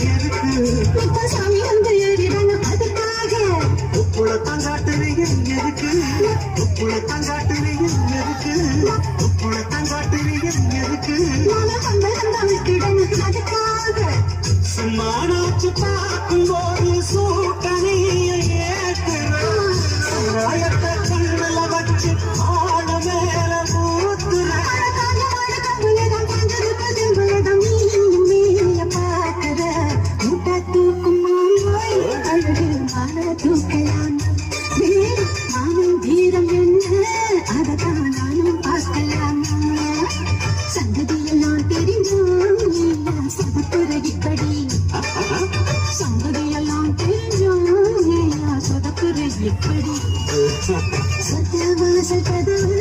எதுக்கு இப்ப சாமி வந்து ஏறிடணும் அதுக்காக உப்புளத்தான் காட்டுறீங்க எதுக்கு உப்புளத்தான் காட்டுறீங்க எதுக்கு உப்புளத்தான் காட்டுறீங்க எதுக்கு விட்டுடணும் அதுக்காக சும்மானாச்சு பார்க்கும்போது சூட்டணியை ஏற்றுறாயத்தை கண்ணுல வச்சு ஆழ மேல தூக்கலாம் நானும் தீரம் என்ன அததான் நானும் பார்க்கலாம் சங்கதியெல்லாம் தெரிஞ்சோம் சொதப்புறடிப்படி சங்கதியெல்லாம் தெரிஞ்சோம் சொதப்புற எப்படி சொத்த வாசல் கதவு